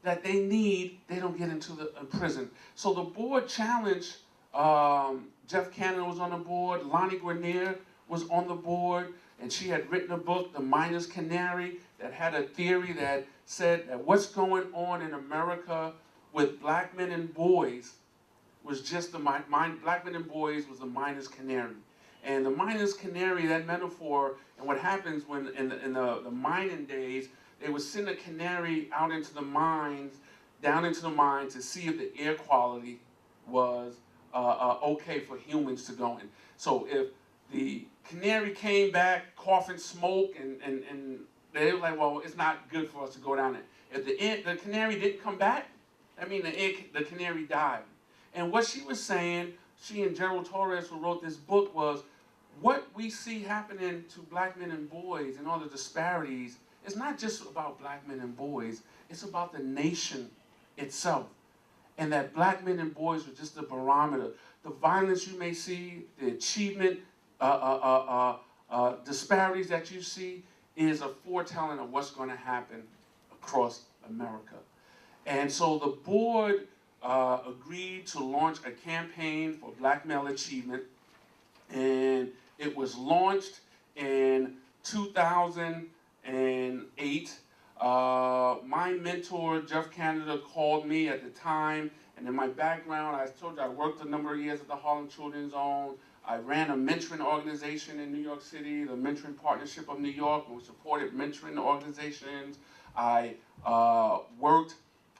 that they need, they don't get into the prison. So the board challenged, Jeff Canada was on the board, Lonnie Grenier was on the board, and she had written a book, The Miner's Canary, that had a theory that said that what's going on in America with black men and boys was just black men and boys was the miner's canary. And the miner's canary, that metaphor, and what happens when in the mining days, they would send a canary out into the mines, down into the mines to see if the air quality was okay for humans to go in. So if the canary came back coughing smoke and they were like, well, it's not good for us to go down there. If the canary didn't come back, I mean the canary died. And what she was saying, she and Gerald Torres, who wrote this book, was what we see happening to black men and boys and all the disparities is not just about black men and boys, it's about the nation itself. And that black men and boys are just the barometer. The violence you may see, the achievement, disparities that you see is a foretelling of what's going to happen across America. And so the board agreed to launch a campaign for black male achievement, and it was launched in 2008. My mentor, Jeff Canada, called me at the time, and in my background, I told you I worked a number of years at the Harlem Children's Zone. I ran a mentoring organization in New York City, the Mentoring Partnership of New York, and we supported mentoring organizations. I worked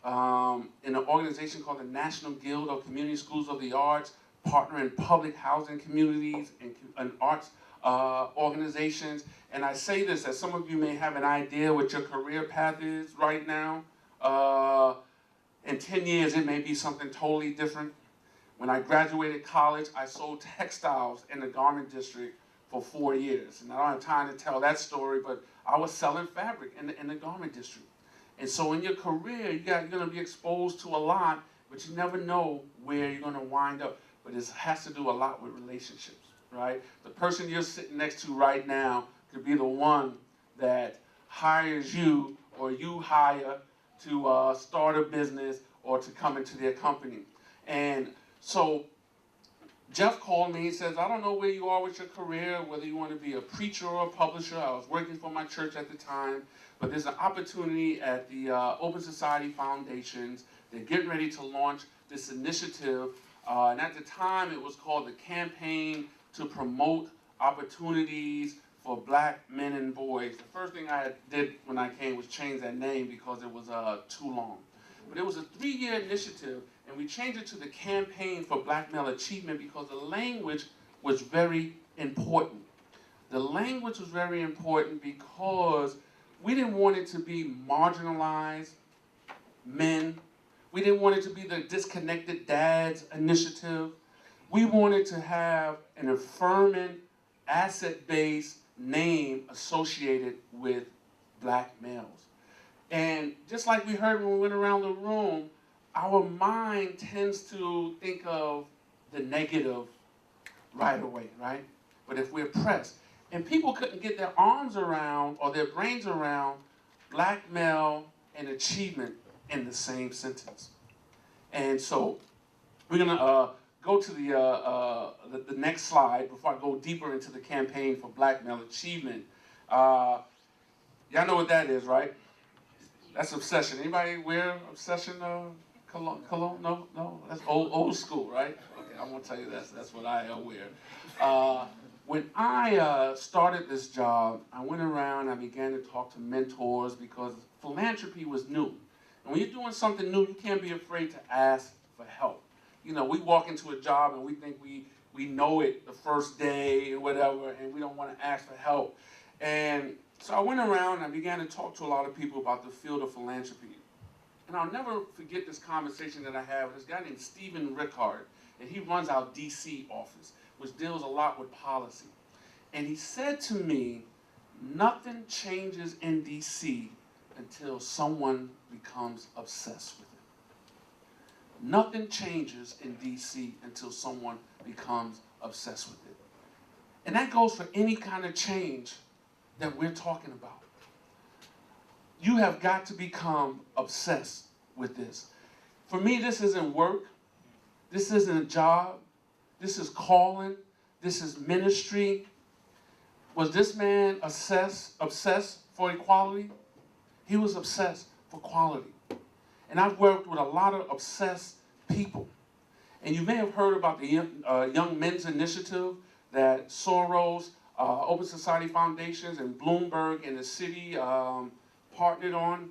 in an organization called the National Guild of Community Schools of the Arts, partnering public housing communities and arts organizations. And I say this as some of you may have an idea what your career path is right now. In 10 years, it may be something totally different. When I graduated college, I sold textiles in the garment district for 4 years. And I don't have time to tell that story, but I was selling fabric in the garment district. And so in your career, you're going to be exposed to a lot, but you never know where you're going to wind up. But it has to do a lot with relationships, right? The person you're sitting next to right now could be the one that hires you or you hire to start a business or to come into their company. And so Jeff called me, he says, I don't know where you are with your career, whether you want to be a preacher or a publisher. I was working for my church at the time, but there's an opportunity at the Open Society Foundations. They're getting ready to launch this initiative, and at the time it was called the Campaign to Promote Opportunities for Black Men and Boys. The first thing I did when I came was change that name because it was too long. But it was a 3-year initiative, and we changed it to the Campaign for Black Male Achievement because the language was very important. The language was very important because we didn't want it to be marginalized men. We didn't want it to be the disconnected dads initiative. We wanted to have an affirming, asset-based name associated with black males. And just like we heard when we went around the room, our mind tends to think of the negative right away, right? But if we're pressed, and people couldn't get their arms around or their brains around black male and achievement in the same sentence. And so we're gonna go to the next slide before I go deeper into the campaign for black male achievement. Y'all know what that is, right? That's obsession. Anybody wear obsession cologne? No? That's old school, right? Okay, I'm gonna tell you that's what I wear. When I started this job, I went around, I began to talk to mentors because philanthropy was new. And when you're doing something new, you can't be afraid to ask for help. You know, we walk into a job and we think we know it the first day or whatever, and we don't want to ask for help. And so I went around and I began to talk to a lot of people about the field of philanthropy. And I'll never forget this conversation that I had with this guy named Stephen Rickard, and he runs our DC office, which deals a lot with policy. And he said to me, nothing changes in DC until someone becomes obsessed with it. Nothing changes in DC until someone becomes obsessed with it. And that goes for any kind of change that we're talking about. You have got to become obsessed with this. For me, this isn't work. This isn't a job. This is calling. This is ministry. Was this man obsessed for equality? He was obsessed for quality. And I've worked with a lot of obsessed people. And you may have heard about the Young Men's Initiative that Soros, Open Society Foundations, and Bloomberg and the city partnered on.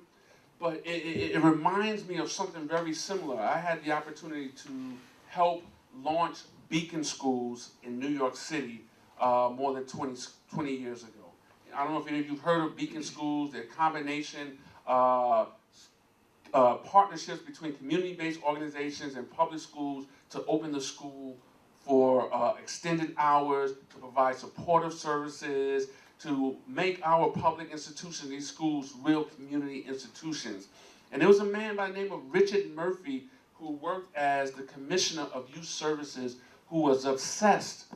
But it reminds me of something very similar. I had the opportunity to help launch Beacon Schools in New York City more than 20 years ago. I don't know if any of you have heard of Beacon Schools. They're a combination partnerships between community-based organizations and public schools to open the school for extended hours, to provide supportive services, to make our public institutions, these schools, real community institutions. And there was a man by the name of Richard Murphy who worked as the Commissioner of Youth Services who was obsessed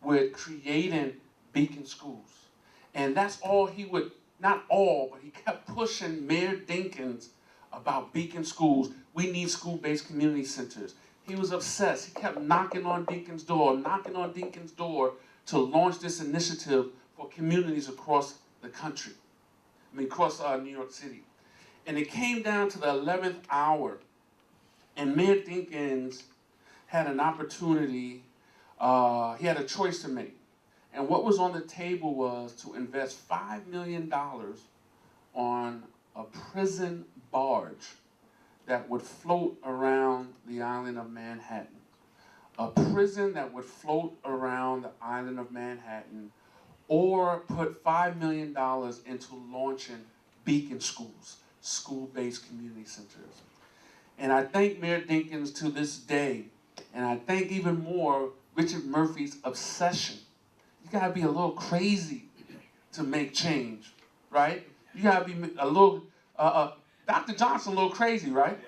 with creating Beacon Schools. And that's all he would, not all, but he kept pushing Mayor Dinkins about Beacon Schools. We need school-based community centers. He was obsessed. He kept knocking on Dinkins' door to launch this initiative for communities across the country. Across New York City. And it came down to the 11th hour, and Mayor Dinkins had an opportunity, he had a choice to make. And what was on the table was to invest $5 million on a prison barge that would float around the island of Manhattan. A prison that would float around the island of Manhattan, or put $5 million into launching Beacon Schools, school-based community centers. And I thank Mayor Dinkins to this day, and I thank even more Richard Murphy's obsession. You gotta be a little crazy to make change, right? You gotta be a little, Dr. Johnson a little crazy, right?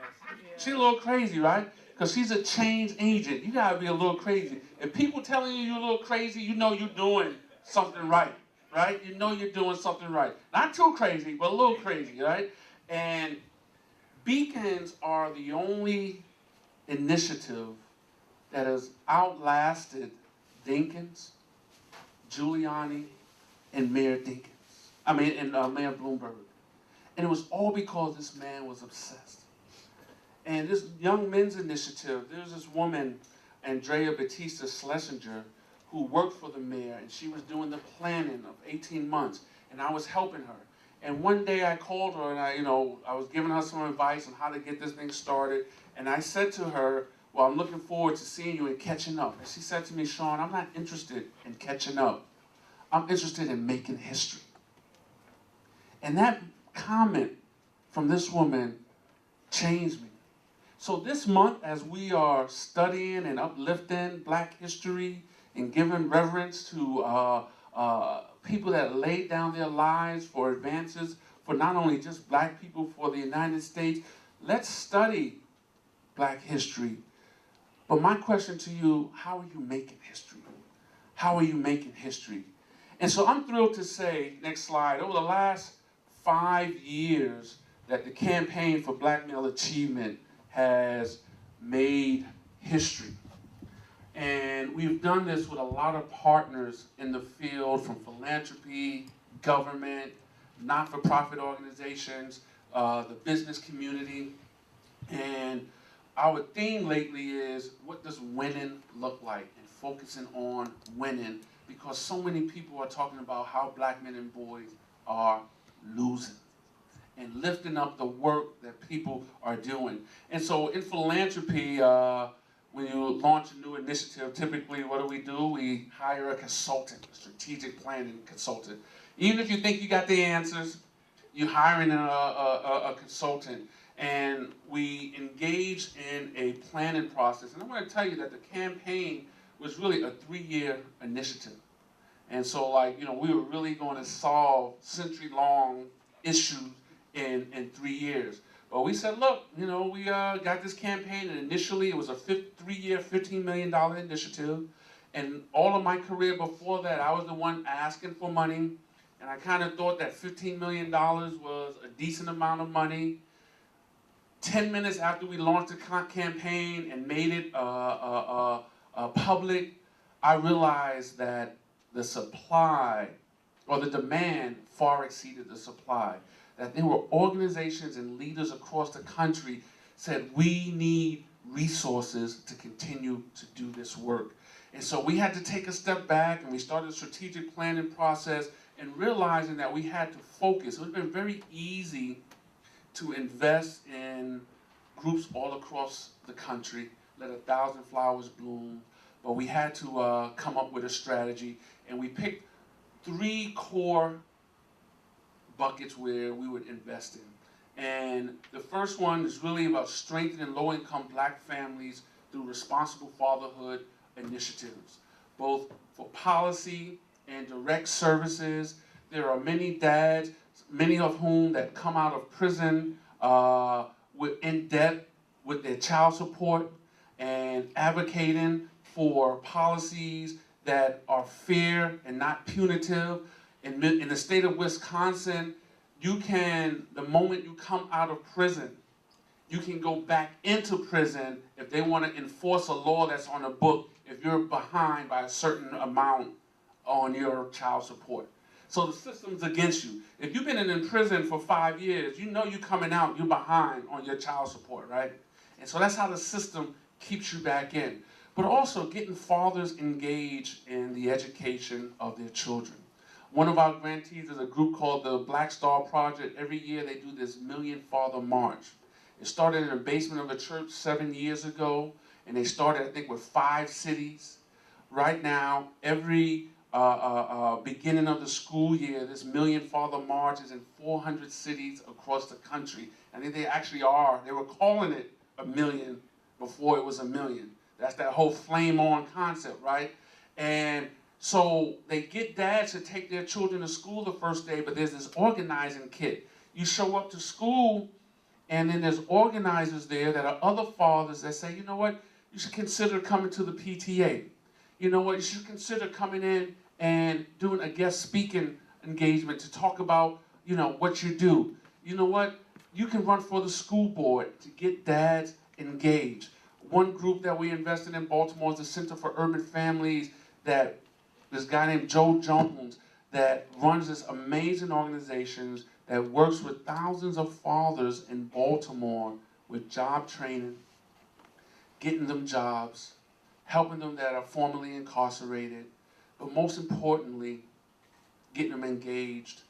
She's a little crazy, right? Because she's a change agent. You gotta be a little crazy. If people telling you you're a little crazy, you know you're doing something right, right? You know you're doing something right. Not too crazy, but a little crazy, right? And beacons are the only initiative that has outlasted Dinkins, Giuliani, and Mayor Mayor Bloomberg. And it was all because this man was obsessed. And this Young Men's Initiative, there's this woman, Andrea Batista Schlesinger, who worked for the mayor, and she was doing the planning of 18 months, and I was helping her. And one day I called her, and I was giving her some advice on how to get this thing started, and I said to her, well, I'm looking forward to seeing you and catching up. And she said to me, Shawn, I'm not interested in catching up. I'm interested in making history. And that comment from this woman changed me. So this month, as we are studying and uplifting Black history and giving reverence to people that laid down their lives for advances for not only just Black people, for the United States, let's study Black history. But my question to you, how are you making history? How are you making history? And so I'm thrilled to say, next slide, over the last 5 years that the Campaign for Black Male Achievement has made history. And we've done this with a lot of partners in the field, from philanthropy, government, not-for-profit organizations, the business community. And our theme lately is, what does winning look like? And focusing on winning, because so many people are talking about how Black men and boys are losing, and lifting up the work that people are doing. And so in philanthropy, when you launch a new initiative, typically what do? We hire a consultant, a strategic planning consultant. Even if you think you got the answers, you're hiring a consultant. And we engage in a planning process. And I want to tell you that the campaign was really a 3-year initiative. And so, we were really going to solve century-long issues in 3 years. But we said, look, we got this campaign, and initially it was a 3-year, $15 million initiative. And all of my career before that, I was the one asking for money. And I kind of thought that $15 million was a decent amount of money. 10 minutes after we launched the campaign and made it public, I realized that the supply or the demand far exceeded the supply. That there were organizations and leaders across the country said, we need resources to continue to do this work. And so we had to take a step back, and we started a strategic planning process and realizing that we had to focus. It would have been very easy to invest in groups all across the country, let 1,000 flowers bloom, but we had to come up with a strategy, and we picked 3 core buckets where we would invest in. And the first one is really about strengthening low-income black families through responsible fatherhood initiatives, both for policy and direct services. There are many dads, many of whom that come out of prison in debt with their child support and advocating for policies that are fair and not punitive. In the state of Wisconsin, you can, the moment you come out of prison, you can go back into prison if they want to enforce a law that's on a book if you're behind by a certain amount on your child support. So the system's against you. If you've been in prison for 5 years, you know you're coming out, you're behind on your child support, right? And so that's how the system keeps you back in. But also getting fathers engaged in the education of their children. One of our grantees is a group called the Black Star Project. Every year they do this Million Father March. It started in the basement of a church 7 years ago, and they started, I think, with 5 cities. Right now, every beginning of the school year, this Million Father March is in 400 cities across the country. I think they actually are. They were calling it a million before it was a million. That's that whole flame on concept, right? And so they get dads to take their children to school the first day, but there's this organizing kit. You show up to school, and then there's organizers there that are other fathers that say, you know what, you should consider coming to the PTA. You know what, you should consider coming in and doing a guest speaking engagement to talk about, you know, what you do. You know what, you can run for the school board to get dads engaged. One group that we invested in Baltimore is the Center for Urban Families, that this guy named Joe Jones that runs this amazing organization that works with thousands of fathers in Baltimore with job training, getting them jobs, helping them that are formerly incarcerated, but most importantly, getting them engaged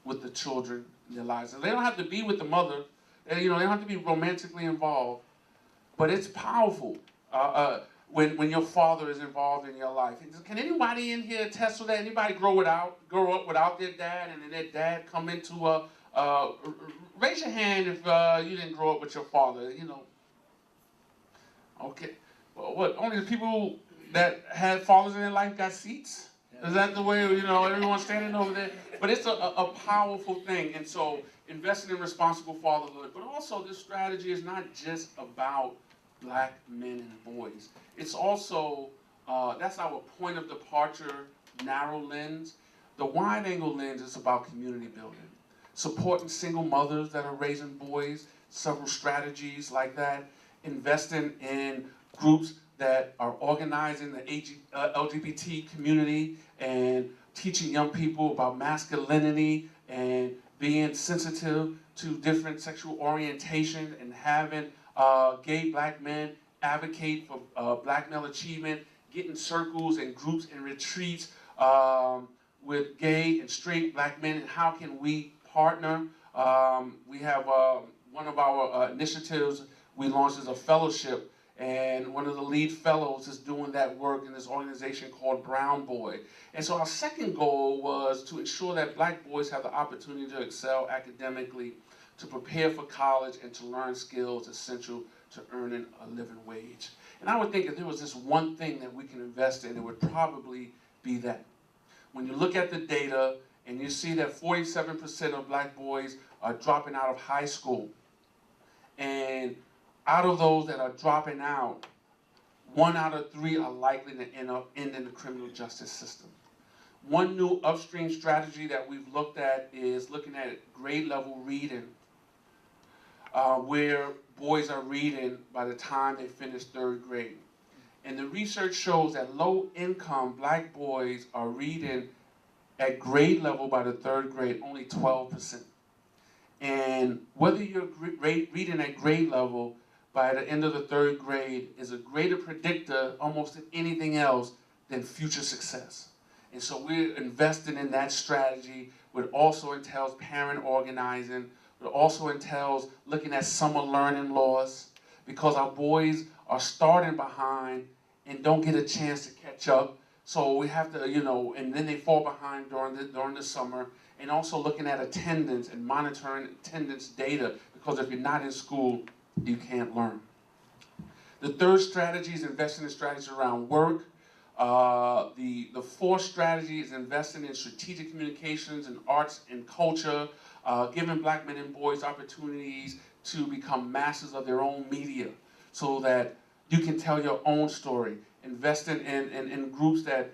with the children in their lives. And they don't have to be with the mother, they don't have to be romantically involved, but it's powerful when your father is involved in your life. Can anybody in here attest to that? Anybody grow up without their dad, and then their dad come into raise your hand if you didn't grow up with your father, Okay. Well, what, only the people that had fathers in their life got seats? Is that the way, everyone's standing over there? But it's a powerful thing. And so investing in responsible fatherhood, but also this strategy is not just about black men and boys. It's also, that's our point of departure, narrow lens. The wide angle lens is about community building, supporting single mothers that are raising boys, several strategies like that, investing in groups that are organizing the LGBT community and teaching young people about masculinity and being sensitive to different sexual orientation, and having gay black men advocate for black male achievement, getting circles and groups and retreats with gay and straight black men, and how can we partner. We have one of our initiatives we launched as a fellowship, and one of the lead fellows is doing that work in this organization called Brown Boy. And so our second goal was to ensure that black boys have the opportunity to excel academically, to prepare for college, and to learn skills essential to earning a living wage. And I would think if there was this one thing that we can invest in, it would probably be that. When you look at the data and you see that 47% of black boys are dropping out of high school, and out of those that are dropping out, 1 out of 3 are likely to end in the criminal justice system. One new upstream strategy that we've looked at is looking at grade level reading. where boys are reading by the time they finish 3rd grade. And the research shows that low-income black boys are reading at grade level by the 3rd grade only 12%. And whether you're reading at grade level by the end of the 3rd grade is a greater predictor almost than anything else than future success. And so we're investing in that strategy, which also entails parent organizing, it also entails looking at summer learning laws, because our boys are starting behind and don't get a chance to catch up. So we have to, and then they fall behind during the summer. And also looking at attendance and monitoring attendance data, because if you're not in school, you can't learn. The 3rd strategy is investing in strategies around work. The 4th strategy is investing in strategic communications and arts and culture, giving black men and boys opportunities to become masters of their own media so that you can tell your own story. Investing in groups that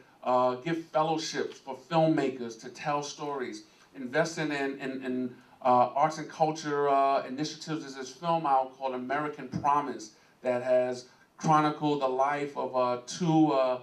give fellowships for filmmakers to tell stories. Investing in arts and culture initiatives. There's this film out called American Promise that has chronicled the life of 2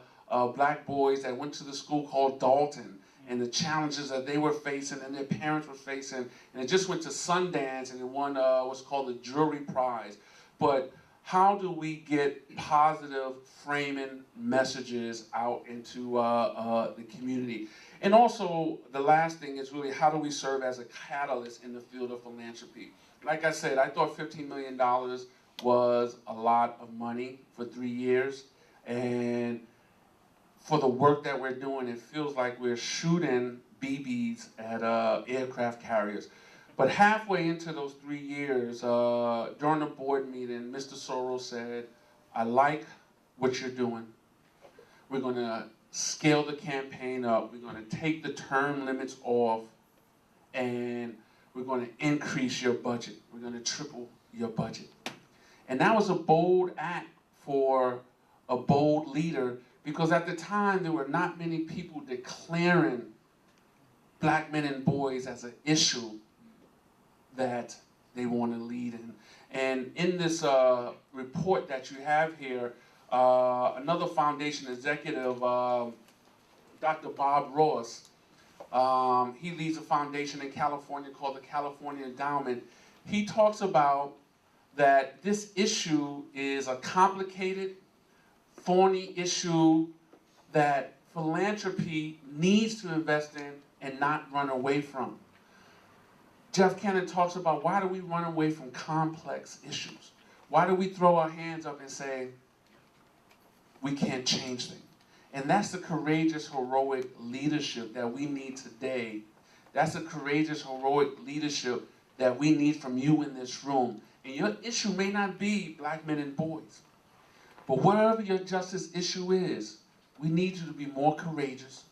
black boys that went to the school called Dalton, and the challenges that they were facing and their parents were facing. And it just went to Sundance and it won what's called the Jury Prize. But how do we get positive framing messages out into the community? And also, the last thing is really how do we serve as a catalyst in the field of philanthropy? Like I said, I thought $15 million was a lot of money for 3 years. And for the work that we're doing, it feels like we're shooting BBs at aircraft carriers. But halfway into those 3 years, during the board meeting, Mr. Soros said, I like what you're doing. We're going to scale the campaign up. We're going to take the term limits off, and we're going to increase your budget. We're going to triple your budget. And that was a bold act for a bold leader, because at the time there were not many people declaring black men and boys as an issue that they want to lead in. And in this report that you have here, another foundation executive, Dr. Bob Ross, he leads a foundation in California called the California Endowment. He talks about that this issue is a complicated, thorny issue that philanthropy needs to invest in and not run away from. Jeff Cannon talks about, why do we run away from complex issues? Why do we throw our hands up and say, we can't change things? And that's the courageous, heroic leadership that we need today. That's the courageous, heroic leadership that we need from you in this room. And your issue may not be black men and boys. But whatever your justice issue is, we need you to be more courageous.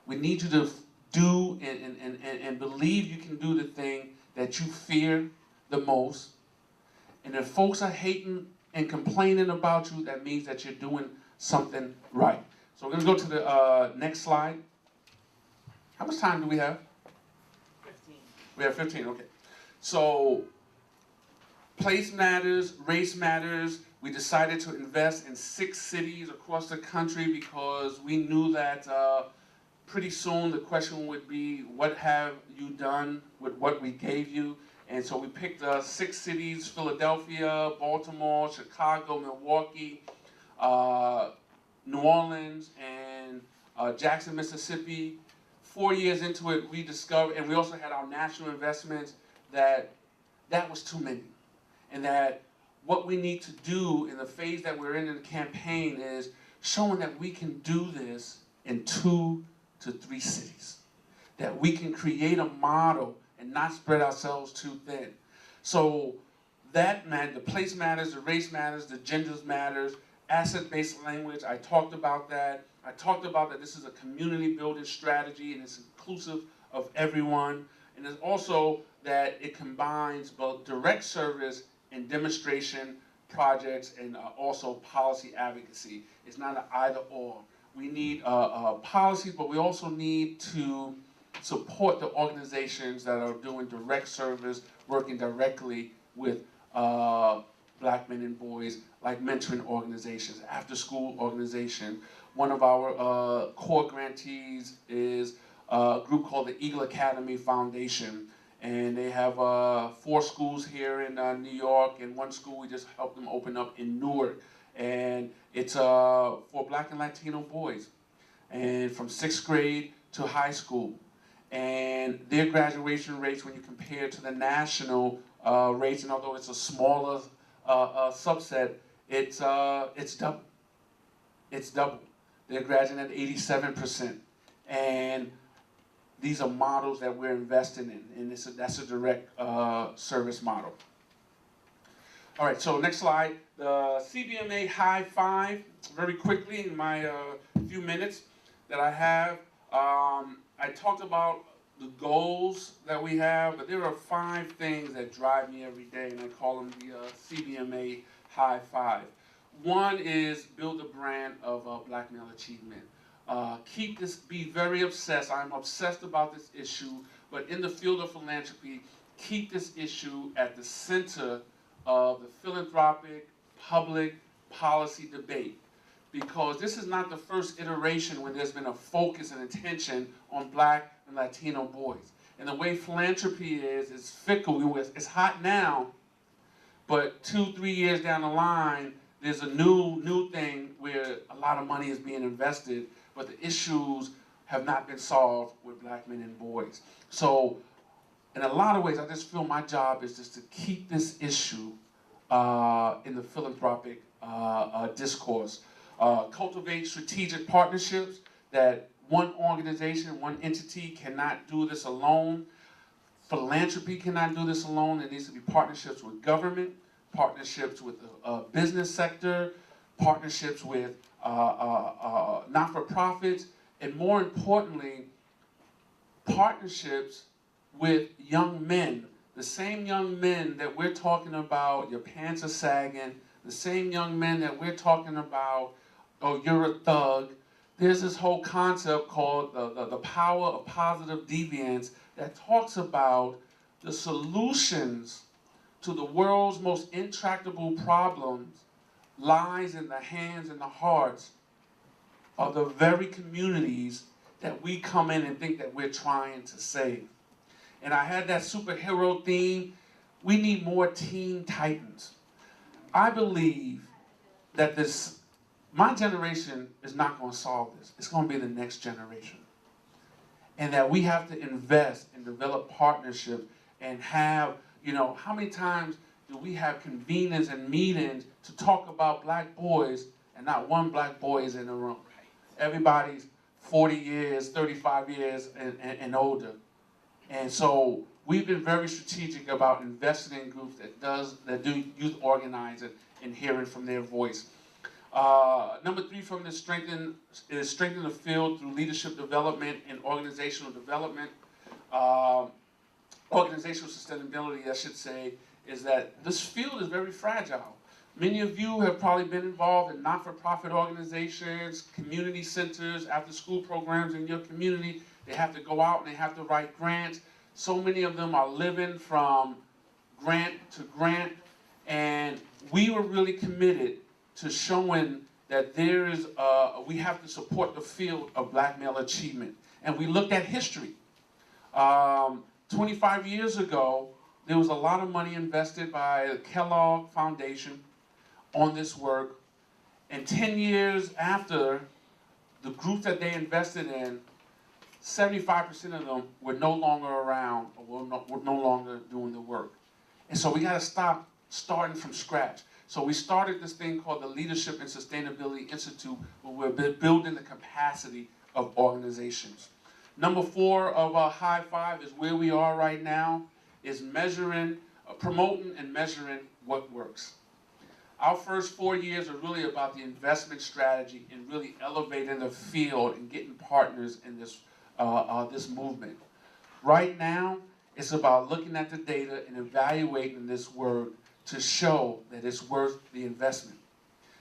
We need you to do and believe you can do the thing that you fear the most. And if folks are hating and complaining about you, that means that you're doing something right. So we're going to go to the next slide. How much time do we have? 15. We have 15, okay. So, place matters, race matters. We decided to invest in 6 cities across the country because we knew that pretty soon the question would be, what have you done with what we gave you? And so we picked 6 cities: Philadelphia, Baltimore, Chicago, Milwaukee, New Orleans, and Jackson, Mississippi. 4 years into it, we discovered, and we also had our national investments, that was too many. And that what we need to do in the phase that we're in the campaign is showing that we can do this in 2 to 3 cities. That we can create a model and not spread ourselves too thin. So that meant the place matters, the race matters, the genders matters, asset-based language, I talked about that. I talked about that this is a community building strategy and it's inclusive of everyone. And it's also that it combines both direct service and demonstration projects and also policy advocacy. It's not an either or. We need policies, but we also need to support the organizations that are doing direct service, working directly with black men and boys, like mentoring organizations, after-school organization. One of our core grantees is a group called the Eagle Academy Foundation, and they have 4 schools here in New York, and 1 school we just helped them open up in Newark, and it's for black and Latino boys, and from 6th grade to high school. And their graduation rates, when you compare to the national rates, and although it's a smaller subset, it's double. It's double. They're graduating at 87%. And these are models that we're investing in, and that's a direct service model. All right, so next slide. The CBMA High Five, very quickly in my few minutes that I have. I talked about the goals that we have, but there are 5 things that drive me every day, and I call them the CBMA High Five. One is build a brand of black male achievement. Be very obsessed. I'm obsessed about this issue, but in the field of philanthropy, keep this issue at the center of the philanthropic public policy debate. Because this is not the first iteration when there's been a focus and attention on black and Latino boys. And the way philanthropy is fickle. It's hot now, but 2-3 years down the line, there's a new thing where a lot of money is being invested, but the issues have not been solved with black men and boys. So in a lot of ways, I just feel my job is just to keep this issue in the philanthropic discourse. Cultivate strategic partnerships that one organization, one entity cannot do this alone. Philanthropy cannot do this alone. There needs to be partnerships with government, partnerships with the business sector, partnerships with not-for-profits, and more importantly, partnerships with young men. The same young men that we're talking about, your pants are sagging, the same young men that we're talking about, oh, you're a thug. There's this whole concept called the power of positive deviance that talks about the solutions to the world's most intractable problems lies in the hands and the hearts of the very communities that we come in and think that we're trying to save. And I had that superhero theme. We need more Teen Titans. I believe that my generation is not going to solve this. It's going to be the next generation. And that we have to invest and develop partnerships and have, how many times do we have convenings and meetings to talk about black boys and not one black boy is in the room? Everybody's 40 years, 35 years and older. And so we've been very strategic about investing in groups that do youth organizing and hearing from their voice. Number 3 from this strengthen the field through leadership development and organizational development. Organizational sustainability, I should say, is that this field is very fragile. Many of you have probably been involved in not-for-profit organizations, community centers, after-school programs in your community. They have to go out and they have to write grants. So many of them are living from grant to grant, and we were really committed to showing that we have to support the field of black male achievement. And we looked at history. 25 years ago, there was a lot of money invested by the Kellogg Foundation on this work. And 10 years after, the group that they invested in, 75% of them were no longer around or were no longer doing the work. And so we got to stop starting from scratch. So we started this thing called the Leadership and Sustainability Institute, where we're building the capacity of organizations. Number 4 of our High Five is where we are right now, is promoting and measuring what works. Our first 4 years are really about the investment strategy and really elevating the field and getting partners in this movement. Right now, it's about looking at the data and evaluating this work to show that it's worth the investment.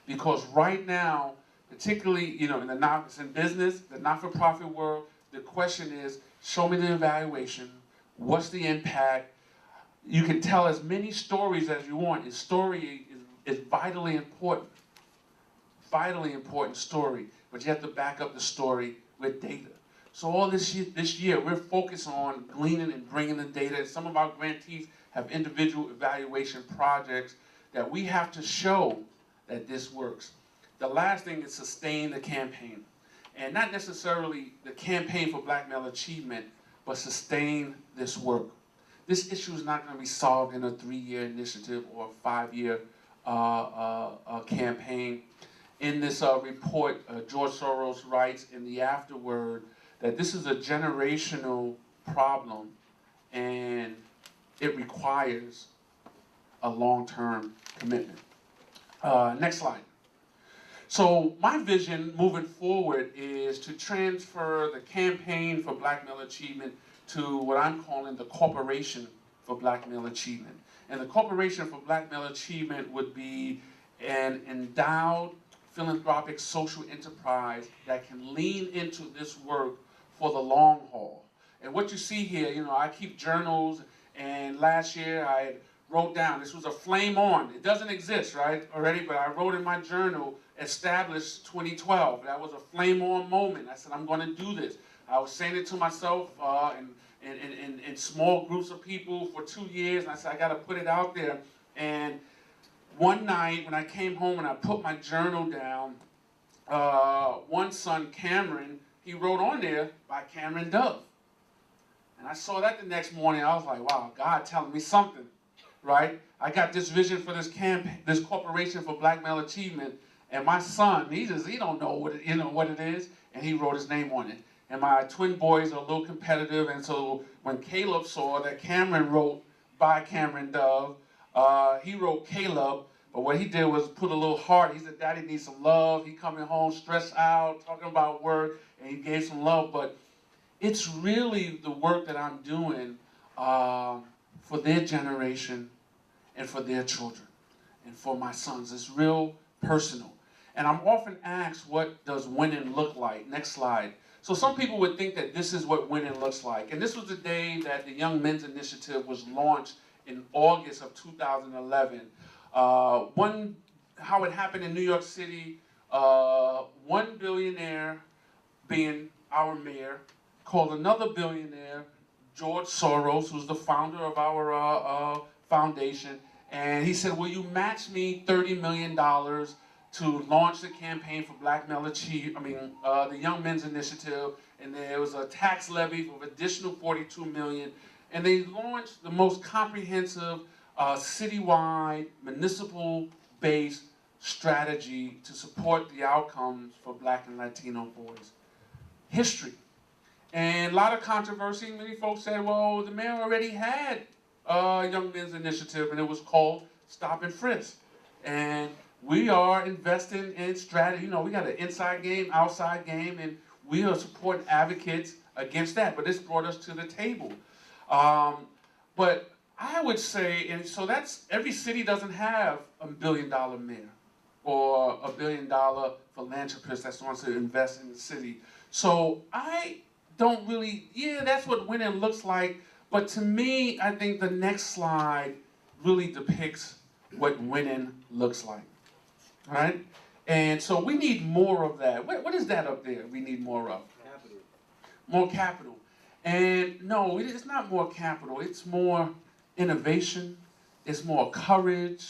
Because right now, particularly in business, the not-for-profit world, the question is, show me the evaluation, what's the impact, You can tell as many stories as you want. His story is vitally important story, but you have to back up the story with data. So all this year, we're focused on gleaning and bringing the data. Some of our grantees have individual evaluation projects that we have to show that this works. The last thing is sustain the campaign. And not necessarily the campaign for Black male achievement, but sustain this work. This issue is not going to be solved in a 3-year initiative or a 5-year campaign. In this report, George Soros writes in the afterword that this is a generational problem and it requires a long-term commitment. Next slide. So my vision moving forward is to transfer the campaign for Black male achievement to what I'm calling the Corporation for Black male achievement. And the Corporation for Black male achievement would be an endowed philanthropic social enterprise that can lean into this work for the long haul. And what you see here, you know, I keep journals, and last year I wrote down, this was a flame on. It doesn't exist, right, already, but I wrote in my journal, established 2012. That was a flame on moment. I said, I'm going to do this. I was saying it to myself in small groups of people for 2 years, and I said, I got to put it out there. And one night when I came home and I put my journal down, one son, Cameron, he wrote on there by Cameron Dove. And I saw that the next morning. I was like, wow, God telling me something, right? I got this vision for this campaign, this Corporation for Black Male Achievement, and my son, he don't know what it is, and he wrote his name on it. And my twin boys are a little competitive, and so when Caleb saw that Cameron wrote by Cameron Dove, he wrote Caleb, but what he did was put a little heart. He said, Daddy needs some love. He coming home stressed out, talking about work, and he gave some love. But it's really the work that I'm doing for their generation and for their children and for my sons. It's real personal. And I'm often asked, what does winning look like? Next slide. So some people would think that this is what winning looks like. And this was the day that the Young Men's Initiative was launched in August of 2011. How it happened in New York City, one billionaire, being our mayor, called another billionaire, George Soros, who's the founder of our foundation, and he said, will you match me $30 million to launch the campaign for Black male the Young Men's Initiative, and there was a tax levy of additional $42 million, and they launched the most comprehensive citywide, municipal-based strategy to support the outcomes for Black and Latino boys. History. And a lot of controversy. Many folks said, well, the mayor already had a Young Men's Initiative, and it was called Stop and Frisk. And we are investing in strategy. You know, we got an inside game, outside game, and we are supporting advocates against that. But this brought us to the table. But I would say, and so that's, every city doesn't have a $1 billion mayor or a $1 billion philanthropist that wants to invest in the city. So I don't really, yeah, that's what winning looks like. But to me, I think the next slide really depicts what winning looks like, right? And so we need more of that. What is that up there we need more of? Capital. More capital. And no, it's not more capital. It's more innovation. It's more courage.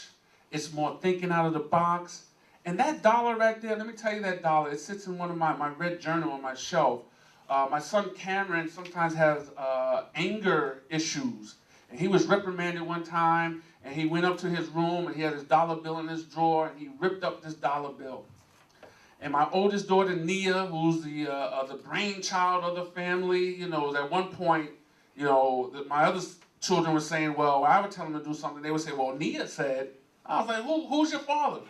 It's more thinking out of the box. And that dollar right there, let me tell you that dollar. It sits in one of my red journal on my shelf. My son Cameron sometimes has anger issues. And he was reprimanded one time, and he went up to his room, and he had his dollar bill in his drawer, and he ripped up this dollar bill. And my oldest daughter, Nia, who's the brainchild of the family, you know, at one point, you know, my other children were saying, well, when I would tell them to do something, they would say, well, Nia said. I was like, who's your father?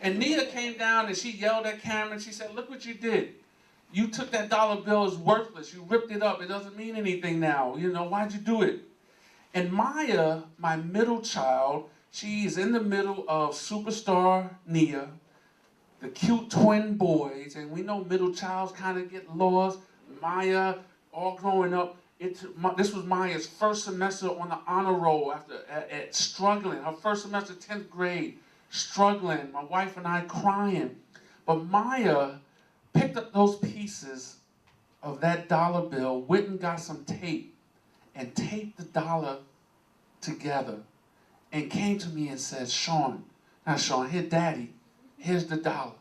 And Nia came down, and she yelled at Cameron. She said, look what you did. You took that dollar bill as worthless. You ripped it up. It doesn't mean anything now. You know, why'd you do it? And Maya, my middle child, she's in the middle of superstar Nia, the cute twin boys, and we know middle childs kind of get lost. Maya, all growing up, This was Maya's first semester on the honor roll after struggling. Her first semester, 10th grade, struggling. My wife and I crying. But Maya picked up those pieces of that dollar bill, went and got some tape, and taped the dollar together, and came to me and said, Shawn, here, Daddy, here's the dollar.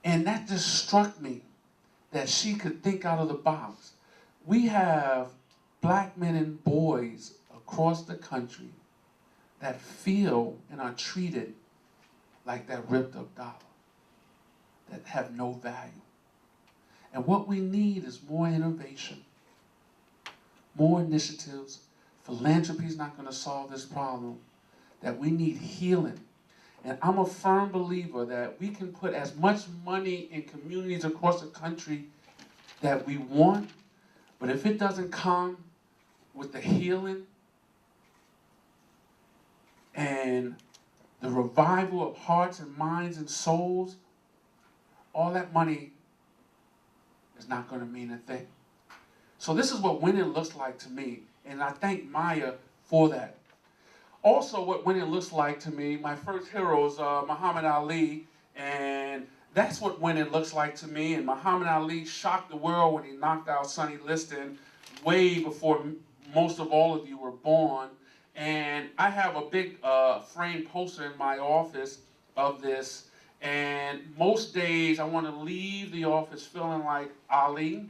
And that just struck me that she could think out of the box. We have black men and boys across the country that feel and are treated like that ripped up dollar, that have no value. And what we need is more innovation, more initiatives. Philanthropy is not going to solve this problem, that we need healing. And I'm a firm believer that we can put as much money in communities across the country that we want, but if it doesn't come with the healing and the revival of hearts and minds and souls, all that money is not going to mean a thing. So this is what winning looks like to me, and I thank Maya for that. Also, what winning looks like to me, my first hero is Muhammad Ali, and that's what winning looks like to me. And Muhammad Ali shocked the world when he knocked out Sonny Liston way before most of all of you were born. And I have a big framed poster in my office of this. And most days I want to leave the office feeling like Ali.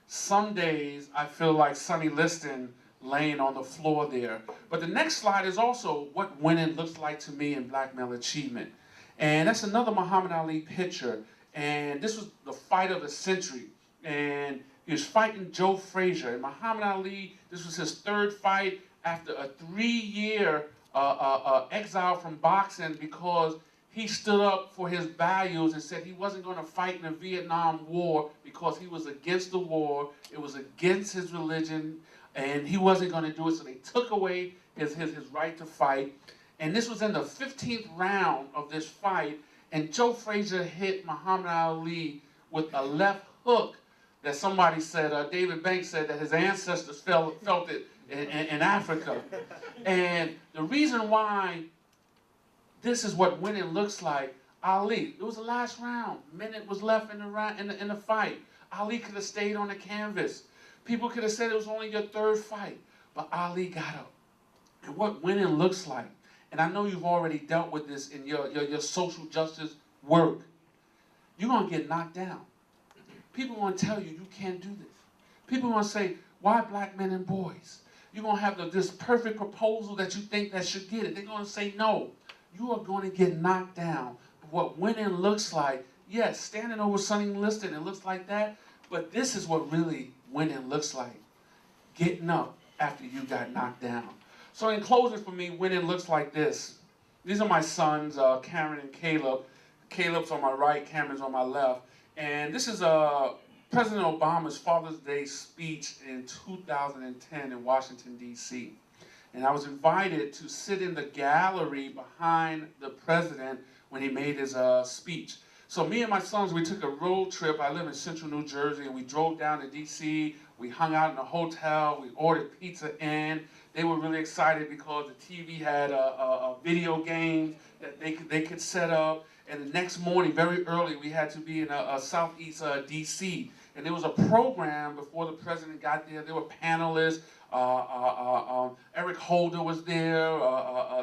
Some days I feel like Sonny Liston laying on the floor there. But the next slide is also what winning looks like to me in black male achievement. And that's another Muhammad Ali picture. And this was the fight of the century. And he was fighting Joe Frazier. And Muhammad Ali, this was his third fight after a 3-year exile from boxing because he stood up for his values and said he wasn't going to fight in the Vietnam War because he was against the war. It was against his religion, and he wasn't going to do it. So they took away his right to fight. And this was in the 15th round of this fight, and Joe Frazier hit Muhammad Ali with a left hook that somebody said, David Banks said that his ancestors felt it in Africa. And the reason why this is what winning looks like, Ali, it was the last round. Minute was left in the fight. Ali could have stayed on the canvas. People could have said it was only your third fight, but Ali got up. And what winning looks like, and I know you've already dealt with this in your social justice work, you're going to get knocked down. People are going to tell you you can't do this. People are going to say, why black men and boys? You're going to have this perfect proposal that you think that should get it. They're going to say no. You are going to get knocked down. What winning looks like, yes, standing over Sonny Liston, it looks like that, but this is what really winning looks like. Getting up after you got knocked down. So in closing for me, winning looks like this. These are my sons, Cameron and Caleb. Caleb's on my right, Cameron's on my left. And this is President Obama's Father's Day speech in 2010 in Washington, D.C. And I was invited to sit in the gallery behind the president when he made his speech. So me and my sons, we took a road trip. I live in central New Jersey, and we drove down to D.C. We hung out in a hotel. We ordered pizza in. They were really excited because the TV had a video game that they could set up. And the next morning, very early, we had to be in southeast D.C. And there was a program before the president got there. There were panelists. Eric Holder was there,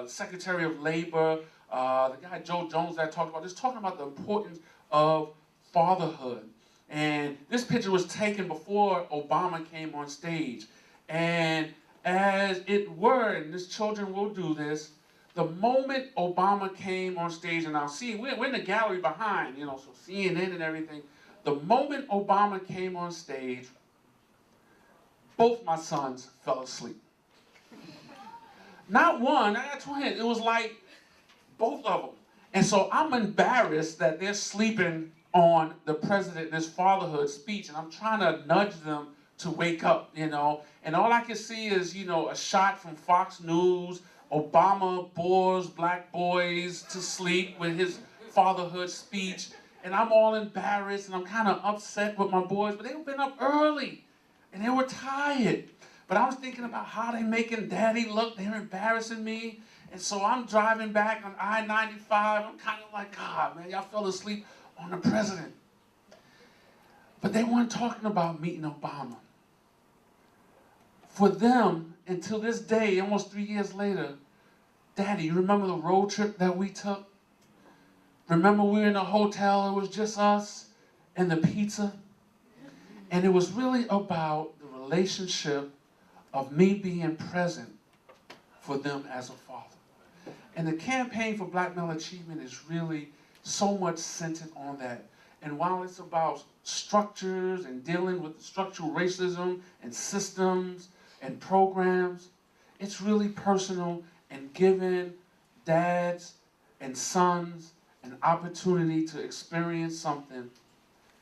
Secretary of Labor, the guy Joe Jones that I talked about, just talking about the importance of fatherhood. And this picture was taken before Obama came on stage. And as it were, and these children will do this, the moment Obama came on stage, and I'll see, we're in the gallery behind, so CNN and everything. The moment Obama came on stage, both my sons fell asleep. Not one, I got twins. It was like both of them. And so I'm embarrassed that they're sleeping on the president, this fatherhood speech, and I'm trying to nudge them to wake up, And all I can see is, a shot from Fox News. Obama bores black boys to sleep with his fatherhood speech. And I'm all embarrassed, and I'm kind of upset with my boys, but they've been up early. and they were tired. But I was thinking about how they making Daddy look. They're embarrassing me. And so I'm driving back on I-95. I'm kind of like, God, man, y'all fell asleep on the president. But they weren't talking about meeting Obama. For them, until this day, almost 3 years later, Daddy, you remember the road trip that we took? Remember we were in a hotel, it was just us and the pizza? And it was really about the relationship of me being present for them as a father. And the campaign for Black Male Achievement is really so much centered on that. And while it's about structures and dealing with structural racism and systems and programs, it's really personal and giving dads and sons an opportunity to experience something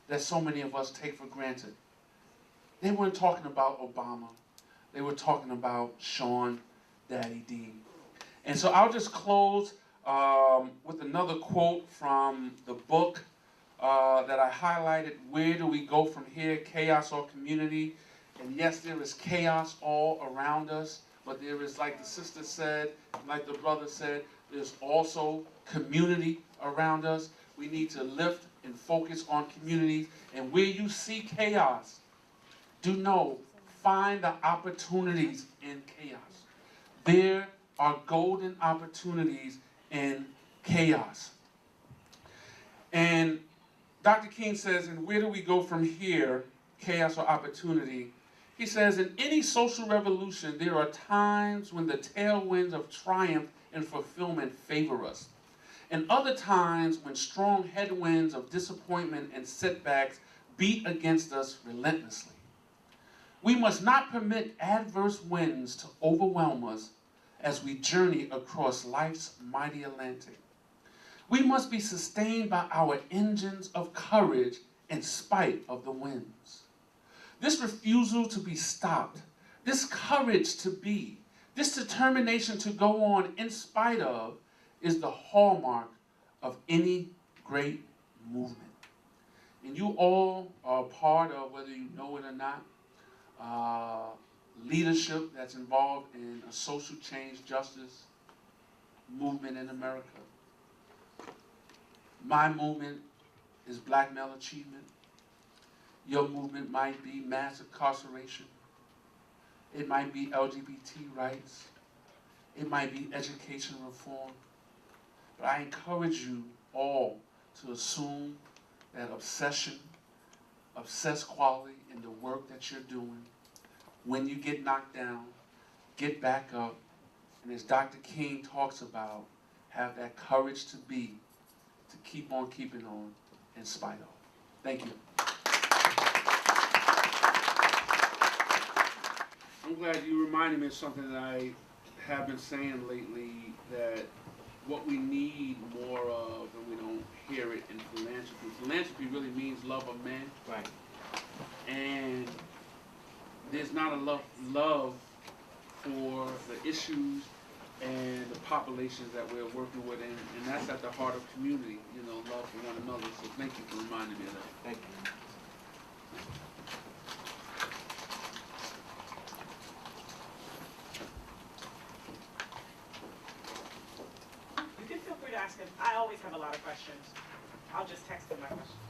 that so many of us take for granted. They weren't talking about Obama. They were talking about Shawn, Daddy D. And so I'll just close with another quote from the book that I highlighted, Where Do We Go From Here, Chaos or Community? And yes, there is chaos all around us, but there is, like the sister said, like the brother said, there's also community around us. We need to lift and focus on communities. And where you see chaos, do know, find the opportunities in chaos. There are golden opportunities in chaos. And Dr. King says, and where do we go from here, chaos or opportunity? He says, in any social revolution, there are times when the tailwinds of triumph and fulfillment favor us, and other times when strong headwinds of disappointment and setbacks beat against us relentlessly. We must not permit adverse winds to overwhelm us as we journey across life's mighty Atlantic. We must be sustained by our engines of courage in spite of the winds. This refusal to be stopped, this courage to be, this determination to go on in spite of, is the hallmark of any great movement. And you all are part of, whether you know it or not, leadership that's involved in a social change justice movement in America. My movement is Black Male Achievement. Your movement might be mass incarceration. It might be LGBT rights. It might be education reform. But I encourage you all to assume that obsess quality in the work that you're doing. When you get knocked down, get back up. And as Dr. King talks about, have that courage to be, to keep on keeping on in spite of. Thank you. I'm glad you reminded me of something that I have been saying lately, that what we need more of, and we don't hear it in philanthropy. Philanthropy really means love of men. Right. And there's not enough love for the issues and the populations that we're working with, and that's at the heart of community, you know, love for one another. So thank you for reminding me of that. Thank you. You can feel free to ask him. I always have a lot of questions. I'll just text him my questions.